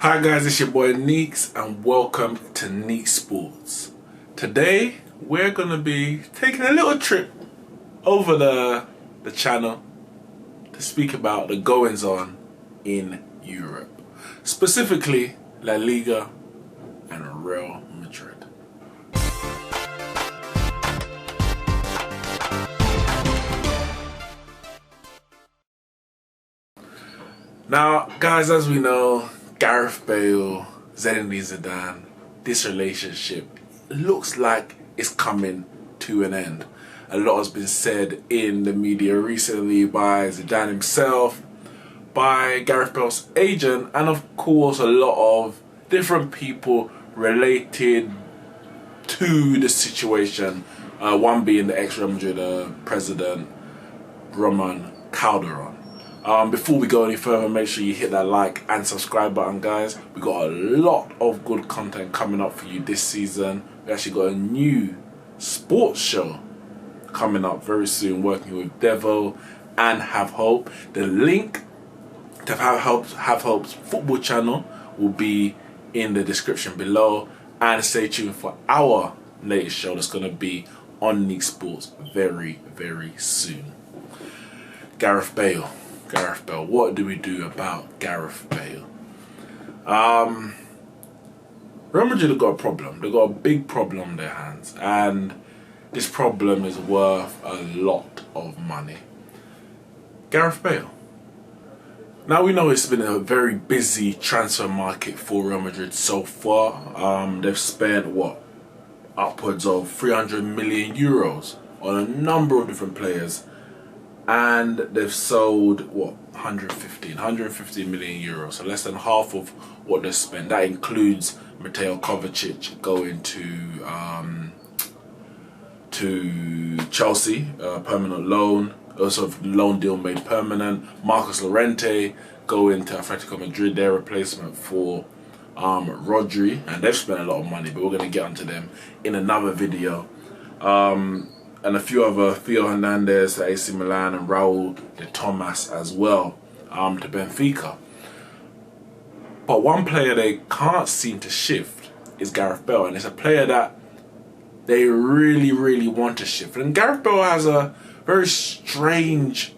Hi guys, it's your boy Neeks and welcome to Neeks Sports. Today we're gonna be taking a little trip over the channel to speak about the goings on in Europe, specifically La Liga and Real Madrid. Now guys, as we know, Gareth Bale, Zidane, this relationship looks like it's coming to an end. A lot has been said in the media recently by Zidane himself, by Gareth Bale's agent, and of course a lot of different people related to the situation. One being the ex-Real Madrid president, Roman Calderon. Before we go any further, make sure you hit that like and subscribe button, guys. We got a lot of good content coming up for you this season. We actually got a new sports show coming up very soon, working with Devo and Have Hope. The link to Have Hope's football channel will be in the description below. And stay tuned for our latest show that's going to be on Neeks Sports very, very soon. Gareth Bale. What do we do about Gareth Bale? Real Madrid have got a problem. They've got a big problem on their hands, and this problem is worth a lot of money. Gareth Bale. Now we know it's been a very busy transfer market for Real Madrid so far. They've spent upwards of 300 million euros on a number of different players. And they've sold 150 million euros, so less than half of what they spent. That includes Mateo Kovacic going to Chelsea, permanent loan, also loan deal made permanent. Marcos Llorente going to Atletico Madrid, their replacement for Rodri, and they've spent a lot of money, but we're going to get onto them in another video. And a few other, Theo Hernandez to AC Milan and Raul de Tomas as well to Benfica. But one player they can't seem to shift is Gareth Bale, and it's a player that they really, really want to shift. And Gareth Bale has a very strained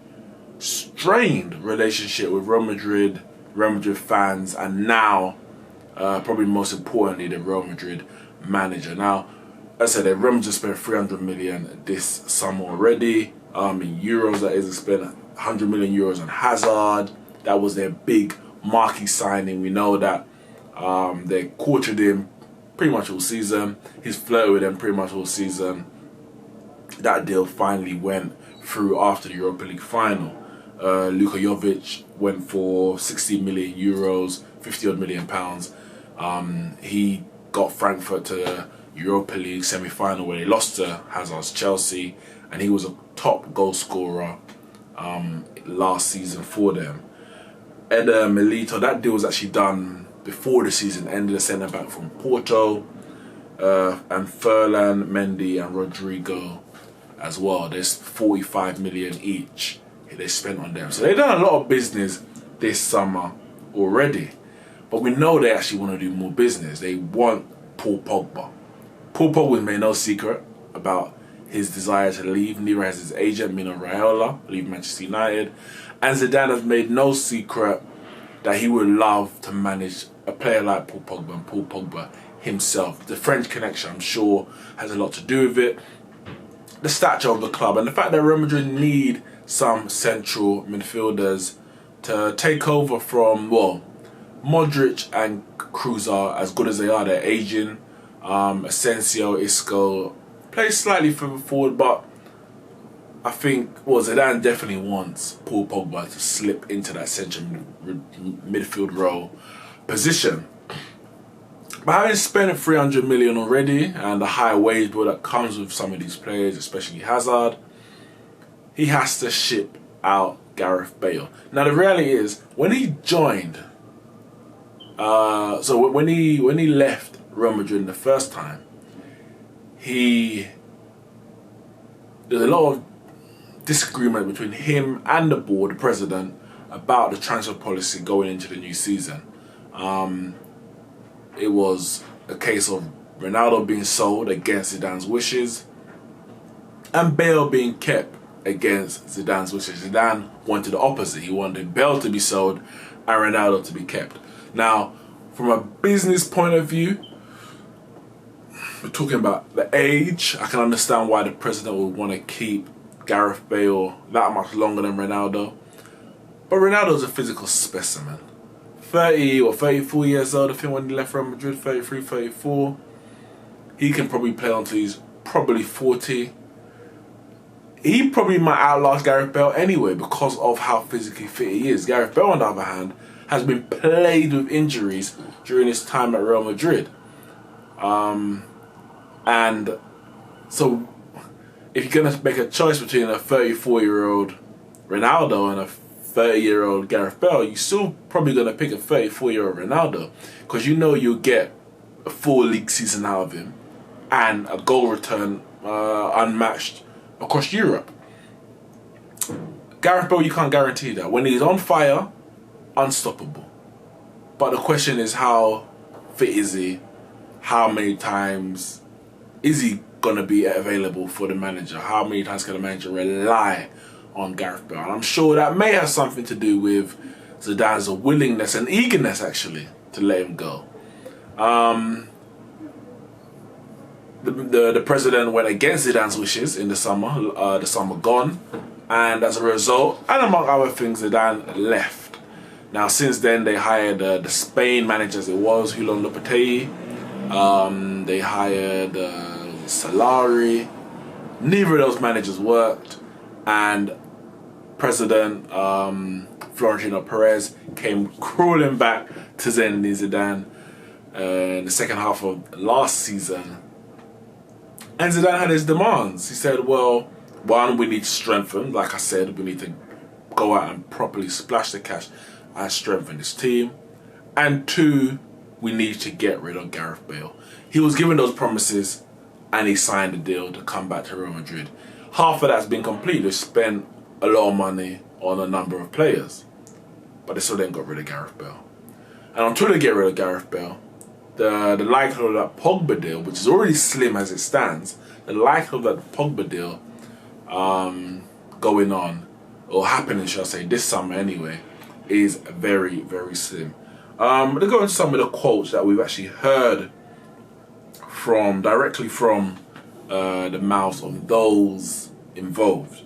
relationship with Real Madrid fans, and now, probably most importantly, the Real Madrid manager. Now, as I said, Real Madrid spent 300 million this summer already. In euros, that is, they spent 100 million euros on Hazard. That was their big marquee signing. We know that they courted him pretty much all season. He's flirted with them pretty much all season. That deal finally went through after the Europa League final. Luka Jovic went for 60 million euros, 50 odd million pounds. He got Frankfurt to Europa League semi-final where they lost to Hazard's Chelsea, and he was a top goal scorer last season for them. Eder Milito, that deal was actually done before the season ended, a centre back from Porto, and Ferland, Mendy and Rodrigo as well. There's 45 million each they spent on them. So they've done a lot of business this summer already, but we know they actually want to do more business. They want Paul Pogba. Paul Pogba made no secret about his desire to leave. Neither has his agent, Mino Raiola, leave Manchester United. And Zidane has made no secret that he would love to manage a player like Paul Pogba, and Paul Pogba himself. The French connection, I'm sure, has a lot to do with it. The stature of the club, and the fact that Real Madrid need some central midfielders to take over from, Modric and Kroos are, as good as they are, they're aging. Asensio, Isco play slightly further forward, but I think Zidane definitely wants Paul Pogba to slip into that central midfield role position. But having spent 300 million already and the high wage bill that comes with some of these players, especially Hazard, he has to ship out Gareth Bale. Now the reality is, when he joined, when he left Real Madrid the first time, there's a lot of disagreement between him and the board, the president, about the transfer policy going into the new season. It was a case of Ronaldo being sold against Zidane's wishes and Bale being kept against Zidane's wishes. Zidane wanted the opposite. He wanted Bale to be sold and Ronaldo to be kept. Now, from a business point of view, we're talking about the age. I can understand why the president would want to keep Gareth Bale that much longer than Ronaldo. But Ronaldo's a physical specimen. 30 or 34 years old, I think, when he left Real Madrid, 33, 34. He can probably play until he's probably 40. He probably might outlast Gareth Bale anyway because of how physically fit he is. Gareth Bale, on the other hand, has been plagued with injuries during his time at Real Madrid. And so if you're going to make a choice between a 34-year-old Ronaldo and a 30-year-old Gareth Bale, you're still probably going to pick a 34-year-old Ronaldo because you know you'll get a full league season out of him and a goal return unmatched across Europe. Gareth Bale, you can't guarantee that. When he's on fire, unstoppable. But the question is, how fit is he? How many times is he going to be available for the manager? How many times can the manager rely on Gareth Bale? And I'm sure that may have something to do with Zidane's willingness and eagerness, actually, to let him go. The president went against Zidane's wishes in the summer gone, and as a result, and among other things, Zidane left. Now, since then, they hired the Spain manager, as it was, Julen Lopetegui. They hired Solari. Neither of those managers worked, and President Florentino Perez came crawling back to Zinedine Zidane in the second half of last season. And Zidane had his demands. He said, well, one, we need to strengthen. Like I said, we need to go out and properly splash the cash and strengthen this team. And two, we need to get rid of Gareth Bale. He was given those promises and he signed a deal to come back to Real Madrid. Half of that's been complete. They spent a lot of money on a number of players, but they still didn't got rid of Gareth Bale. And until they get rid of Gareth Bale, the likelihood of that Pogba deal, which is already slim as it stands, the likelihood of that Pogba deal going on, or happening, shall I say, this summer anyway, is very, very slim. To go into some of the quotes that we've actually heard directly from the mouths of those involved.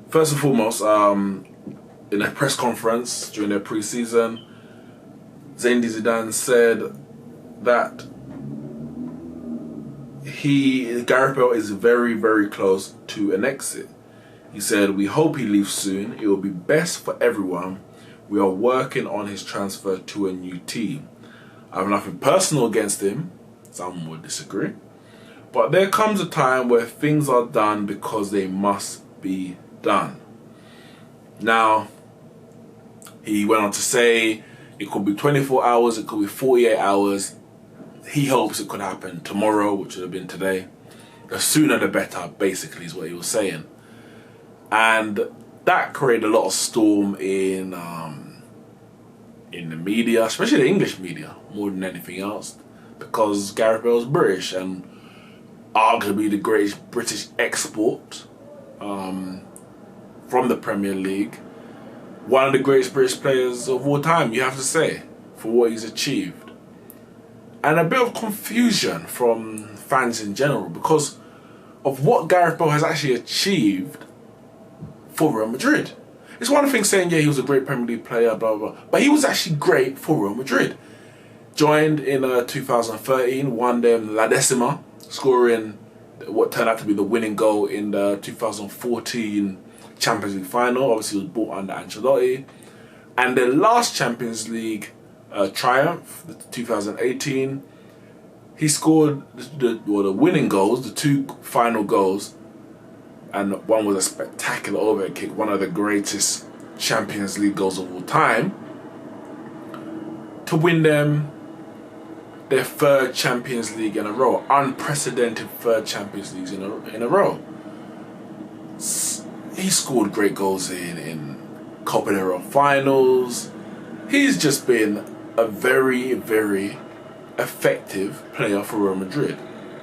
First and foremost, in a press conference during their pre-season, Zinedine Zidane said that Gareth Bale is very, very close to an exit. He said, "We hope he leaves soon. It will be best for everyone. We are working on his transfer to a new team. I have nothing personal against him." Some would disagree. "But there comes a time where things are done because they must be done." Now, he went on to say it could be 24 hours, it could be 48 hours. He hopes it could happen tomorrow, which would have been today. The sooner the better, basically, is what he was saying. And that created a lot of storm in the media, especially the English media, more than anything else, because Gareth Bale is British and arguably the greatest British export from the Premier League. One of the greatest British players of all time, you have to say, for what he's achieved. And a bit of confusion from fans in general because of what Gareth Bale has actually achieved for Real Madrid. It's one thing saying, yeah, he was a great Premier League player, blah, blah, blah, but he was actually great for Real Madrid. Joined in 2013, won them La Decima, scoring what turned out to be the winning goal in the 2014 Champions League final. Obviously, he was brought under Ancelotti. And the last Champions League triumph, the 2018, he scored the winning goals, the two final goals, and one was a spectacular overhead kick, one of the greatest Champions League goals of all time, to win them their third Champions League in a row, unprecedented third Champions Leagues in a row. He scored great goals in Copa del Rey finals. He's just been a very, very effective player for Real Madrid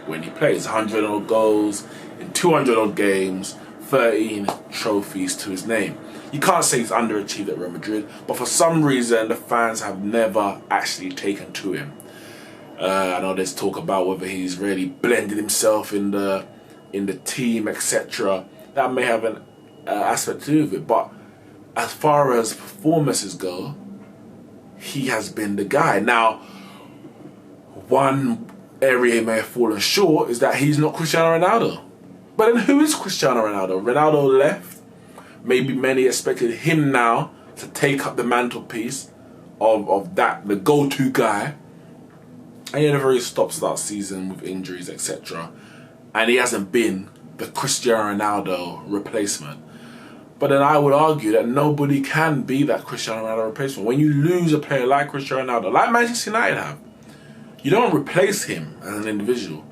when he plays. 100 odd goals in 200 odd games, 13 trophies to his name. You can't say he's underachieved at Real Madrid, but for some reason the fans have never actually taken to him. I know there's talk about whether he's really blended himself in the team, etc. That may have an aspect to do with it, but as far as performances go, he has been the guy. Now, one area he may have fallen short is that he's not Cristiano Ronaldo. But then who is Cristiano Ronaldo? Ronaldo left. Maybe many expected him now to take up the mantelpiece of that, the go-to guy. And he had a very stop-start season with injuries, etc. And he hasn't been the Cristiano Ronaldo replacement. But then I would argue that nobody can be that Cristiano Ronaldo replacement. When you lose a player like Cristiano Ronaldo, like Manchester United have, you don't replace him as an individual.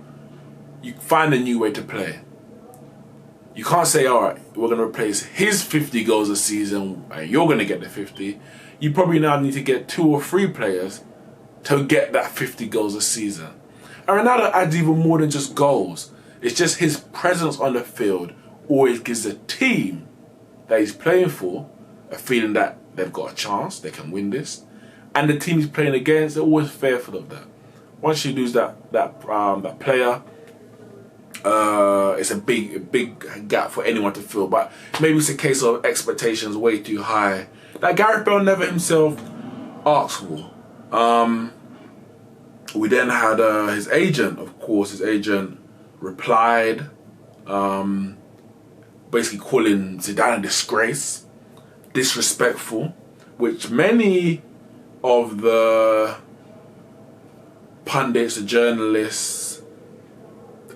You find a new way to play. You can't say, all right, we're going to replace his 50 goals a season and you're going to get the 50. You probably now need to get 2 or 3 players to get that 50 goals a season. And Ronaldo adds even more than just goals. It's just his presence on the field always gives the team that he's playing for a feeling that they've got a chance, they can win this. And the team he's playing against, they're always fearful of that. Once you lose that player, it's a big gap for anyone to fill. But maybe it's a case of expectations way too high that Gareth Bale never himself asked for. We then had his agent, of course. His agent replied, basically calling Zidane a disgrace, disrespectful, which many of the pundits, the journalists,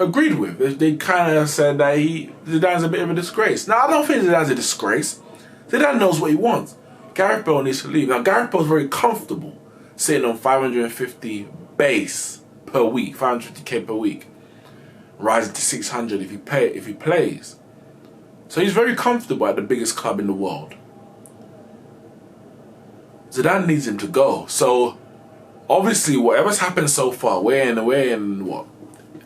agreed with. They kind of said that Zidane's a bit of a disgrace. Now, I don't think Zidane's a disgrace. Zidane knows what he wants. Gareth Bale needs to leave. Now, Gareth Bale's very comfortable sitting on 550 base per week, 550k per week, rising to 600 if he plays. So he's very comfortable at the biggest club in the world. Zidane needs him to go. So obviously, whatever's happened so far, we're in what,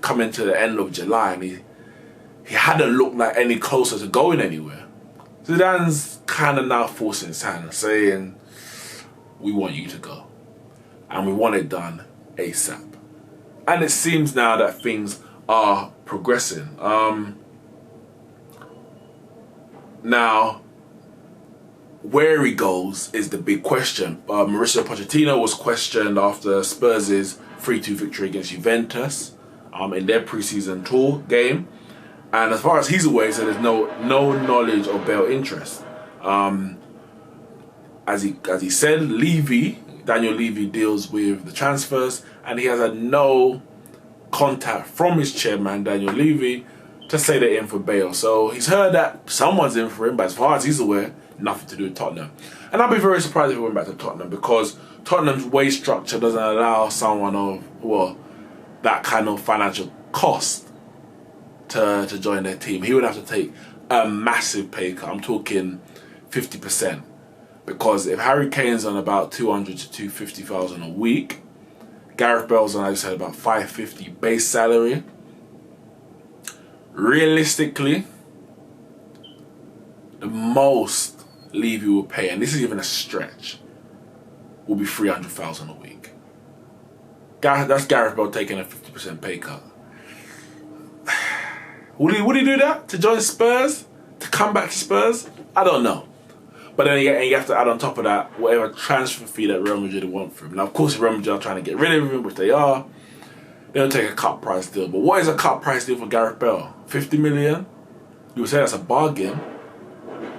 coming to the end of July, and he hadn't looked like any closer to going anywhere. Zidane's kind of now forcing his hand, saying, "We want you to go, and we want it done ASAP." And it seems now that things are progressing. Now, where he goes is the big question. Mauricio Pochettino was questioned after Spurs' 3-2 victory against Juventus in their pre-season tour game. And as far as he's aware, he said there's no knowledge of Bale interest. As he said, Daniel Levy deals with the transfers, and he has had no contact from his chairman, Daniel Levy, to say they're in for Bale. So he's heard that someone's in for him, but as far as he's aware, nothing to do with Tottenham. And I'd be very surprised if he went back to Tottenham, because Tottenham's wage structure doesn't allow someone of, well, that kind of financial cost to join their team. He would have to take a massive pay cut. I'm talking 50%. Because if Harry Kane's on about 200 to 250,000 a week, Gareth Bale's on, as I said, about 550 base salary. Realistically, the most Levy will pay, and this is even a stretch, will be 300,000 a week. That's Gareth Bale taking a 50% pay cut. Would he do that to join Spurs? To come back to Spurs? I don't know. But then you have to add on top of that whatever transfer fee that Real Madrid want for him. Now, of course, Real Madrid are trying to get rid of him, which they are. They don't take a cut price deal. But what is a cut price deal for Gareth Bale? 50 million? You would say that's a bargain.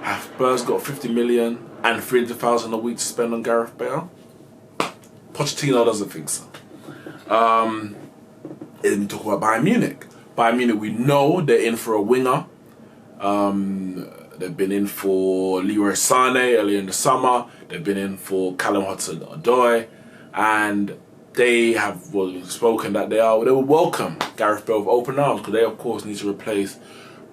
Have Spurs got 50 million and 300,000 a week to spend on Gareth Bale? Pochettino doesn't think so. And we talk about Bayern Munich. Bayern Munich, we know they're in for a winger. They've been in for Leroy Sané earlier in the summer. They've been in for Callum Hudson-Odoi, and they have spoken that they will welcome Gareth Bale with open arms, because they of course need to replace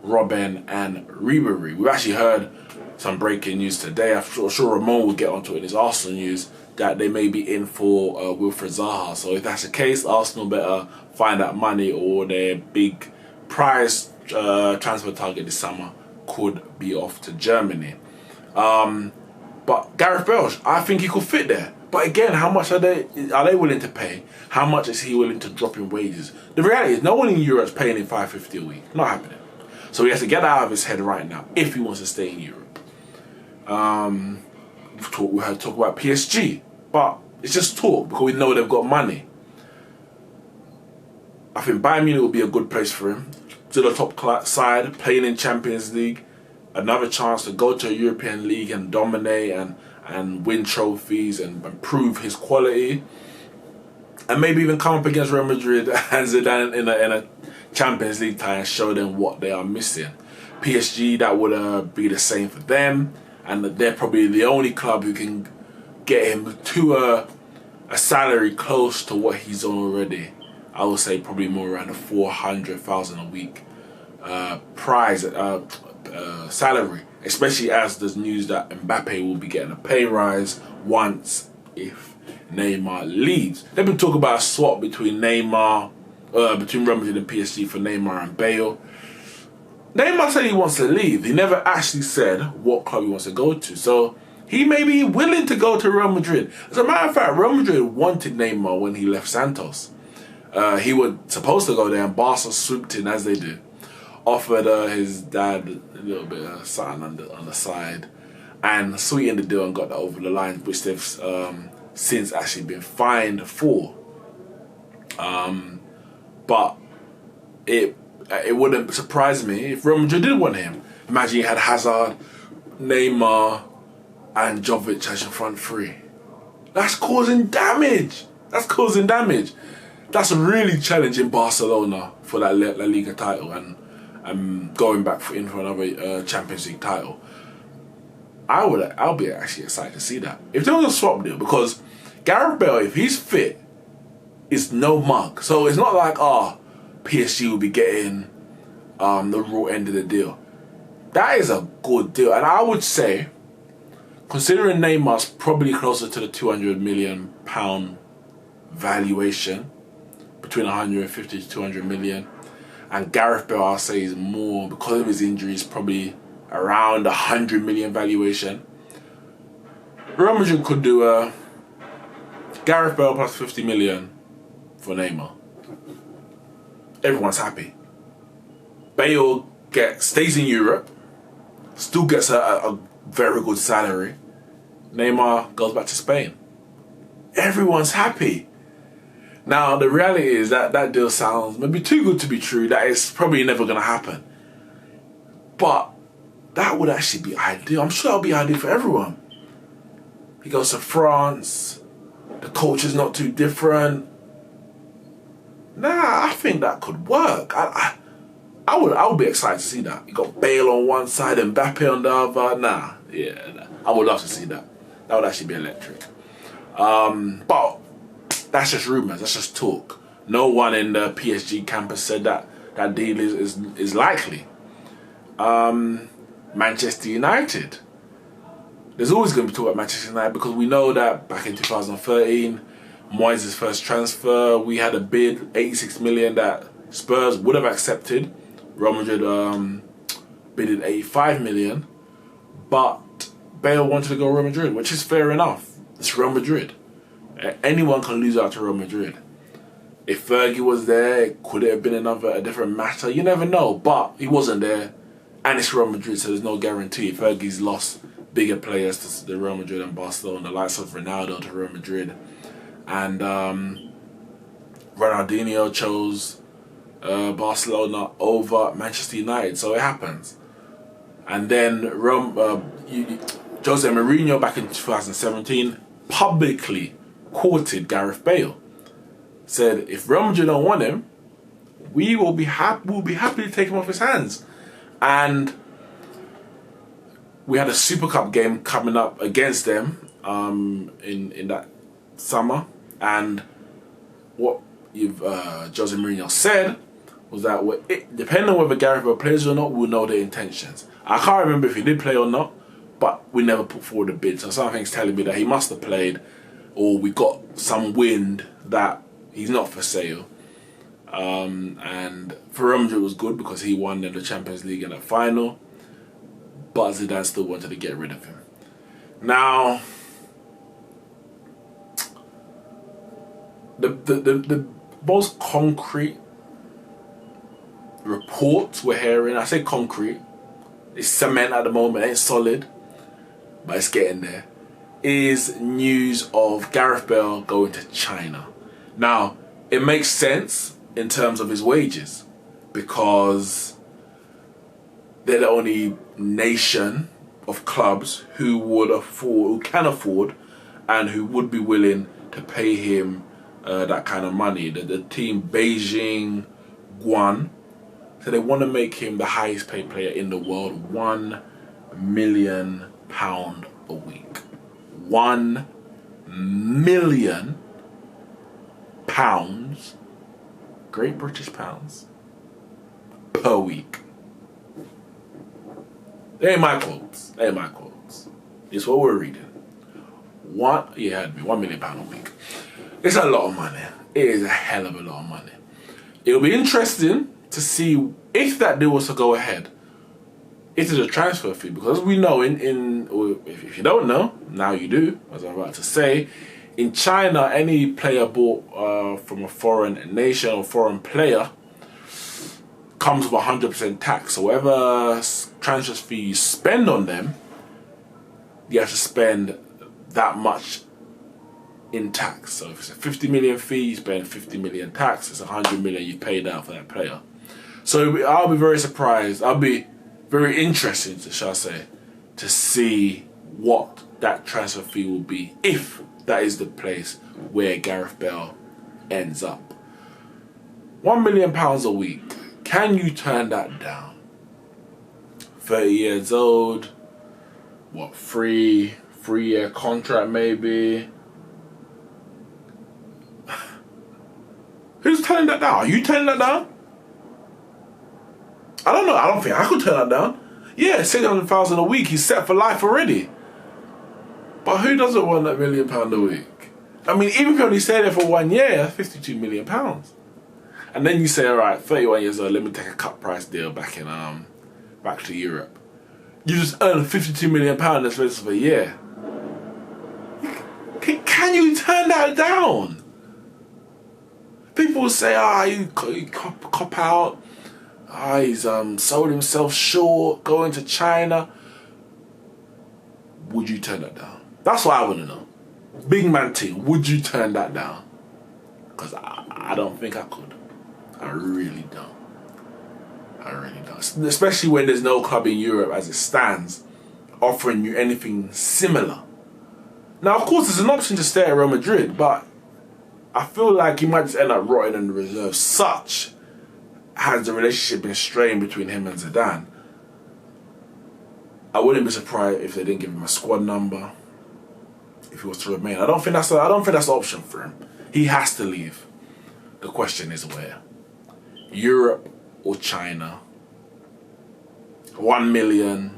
Robben and Ribéry. We've actually heard some breaking news today. I'm sure Ramon will get onto it in his Arsenal news, that they may be in for Wilfried Zaha. So if that's the case, Arsenal better find that money, or their big prize transfer target this summer could be off to Germany. But Gareth Bale, I think he could fit there. But again, how much are they willing to pay? How much is he willing to drop in wages? The reality is, no one in Europe is paying him $550 a week. Not happening. So he has to get out of his head right now if he wants to stay in Europe. We had to talk about PSG, but it's just talk because we know they've got money. I think Bayern Munich will be a good place for him. To the top side, playing in Champions League, another chance to go to a European League and dominate and win trophies and prove his quality. And maybe even come up against Real Madrid and Zidane in a Champions League tie and show them what they are missing. PSG, that would be the same for them. And they're probably the only club who can get him to a salary close to what he's on already. I would say probably more around the 400,000 a week salary. Especially as there's news that Mbappe will be getting a pay rise once if Neymar leaves. They've been talking about a swap between between Real Madrid and PSG for Neymar and Bale. Neymar said he wants to leave. He never actually said what club he wants to go to. So he may be willing to go to Real Madrid. As a matter of fact, Real Madrid wanted Neymar when he left Santos. He was supposed to go there and Barca swooped in as they do. Offered his dad a little bit of something on the side and sweetened the deal and got that over the line, which they've since actually been fined for. But it wouldn't surprise me if Real Madrid did want him. Imagine you had Hazard, Neymar, and Jovic as your front three. That's causing damage. That's really challenging Barcelona for that La Liga title and going back for another Champions League title. I'll be actually excited to see that. If there was a swap deal, because Gareth Bale, if he's fit, is no mug. So it's not like, PSG will be getting the raw end of the deal. That is a good deal. And I would say, considering Neymar's probably closer to the £200 million valuation, between 150 to 200 million, and Gareth Bale, I'll say, is more, because of his injuries, probably around 100 million valuation. Real Madrid could do a Gareth Bale plus 50 million for Neymar. Everyone's happy. Bale stays in Europe, still gets a very good salary. Neymar goes back to Spain. Everyone's happy. Now, the reality is that deal sounds maybe too good to be true. That is probably never going to happen. But that would actually be ideal. I'm sure that would be ideal for everyone. He goes to France. The culture's not too different. Nah, I think that could work. I would be excited to see that. You got Bale on one side and Mbappe on the other. I would love to see that. That would actually be electric. But that's just rumours. That's just talk. No one in the PSG campus said that deal is likely. Manchester United. There's always going to be talk about Manchester United because we know that back in 2013, Moyes' first transfer, we had a bid, 86 million, that Spurs would have accepted. Real Madrid bidded 85 million, but Bale wanted to go Real Madrid, which is fair enough. It's Real Madrid. Anyone can lose out to Real Madrid. If Fergie was there, could it have been a different matter? You never know, but he wasn't there, and it's Real Madrid, so there's no guarantee. Fergie's lost bigger players to the Real Madrid and Barcelona, the likes of Ronaldo to Real Madrid. And Ronaldinho chose Barcelona over Manchester United, so it happens. And then Jose Mourinho back in 2017 publicly quoted Gareth Bale. Said, if Real Madrid don't want him, we'll be happy to take him off his hands. And we had a Super Cup game coming up against them in that summer, and what Jose Mourinho said was that depending on whether Gareth Bale plays or not, we'll know their intentions. I can't remember if he did play or not, but we never put forward a bid, so something's telling me that he must have played, or we got some wind that he's not for sale. And for Real Madrid it was good because he won in the Champions League in the final, but Zidane still wanted to get rid of him. Now, the most concrete reports we're hearing, I say concrete, it's cement at the moment, it ain't solid, but it's getting there, is news of Gareth Bale going to China. Now, it makes sense in terms of his wages because they're the only nation of clubs who can afford and who would be willing to pay him that kind of money. The team Beijing Guan, so they want to make him the highest paid player in the world, £1 million a week. £1 million, Great British pounds, per week. They ain't my quotes. They ain't my quotes. It's what we're reading. £1 million a week. It's a lot of money. It is a hell of a lot of money. It'll be interesting to see if that deal was to go ahead. It is a transfer fee, because we know if you don't know, now you do, as I'm about to say, in China, any player bought from a foreign nation or foreign player comes with 100% tax. So whatever transfer fee you spend on them, you have to spend that much in tax. So if it's a 50 million fee, you spend 50 million tax, it's 100 million you paid out for that player. So I'll be very surprised. I'll be very interested, shall I say, to see what that transfer fee will be, if that is the place where Gareth Bale ends up. £1 million a week. Can you turn that down? 30 years old. What, three-year contract maybe? Who's turning that down? Are you turning that down? I don't know. I don't think I could turn that down. Yeah, 600,000 a week. He's set for life already. But who doesn't want that £1 million a week? I mean, even if you only stay there for 1 year, that's £52 million. And then you say, all right, 31 years old, let me take a cut price deal back to Europe. You just earn £52 million in the space of a year. Can you turn that down? People will say, you cop out. He's sold himself short, going to China. Would you turn that down? That's what I want to know. Big man team, would you turn that down? Because I don't think I could. I really don't. I really don't. Especially when there's no club in Europe as it stands offering you anything similar. Now, of course, there's an option to stay at Real Madrid, but I feel like he might just end up rotting in the reserve. Such has the relationship been strained between him and Zidane. I wouldn't be surprised if they didn't give him a squad number if he was to remain. I don't think that's the option for him. He has to leave. The question is where? Europe or China? 1 million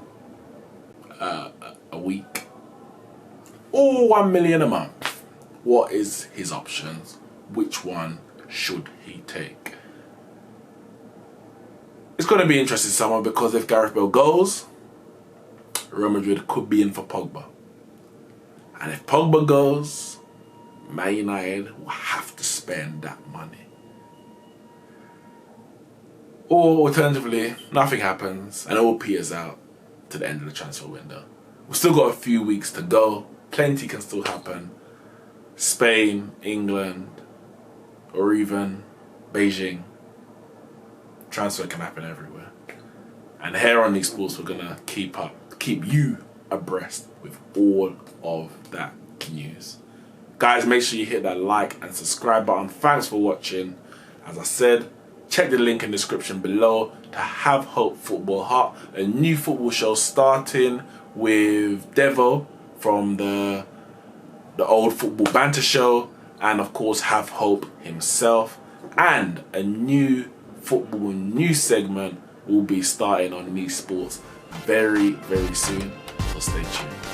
a week, or 1 million a month? What is his options? Which one should he take? It's going to be interesting, summer, because if Gareth Bale goes, Real Madrid could be in for Pogba. And if Pogba goes, Man United will have to spend that money. Or alternatively, nothing happens and it all peters out to the end of the transfer window. We've still got a few weeks to go. Plenty can still happen. Spain, England, or even Beijing. Transfer can happen everywhere. And here on Neeks Sports, we're gonna keep you abreast with all of that news. Guys, make sure you hit that like and subscribe button. Thanks for watching. As I said, check the link in the description below to Have Hope Football Hut, a new football show starting with Devo from the old Football Banter show, and of course Have Hope himself, and a new football news segment will be starting on Neeks Sports very, very soon, so stay tuned.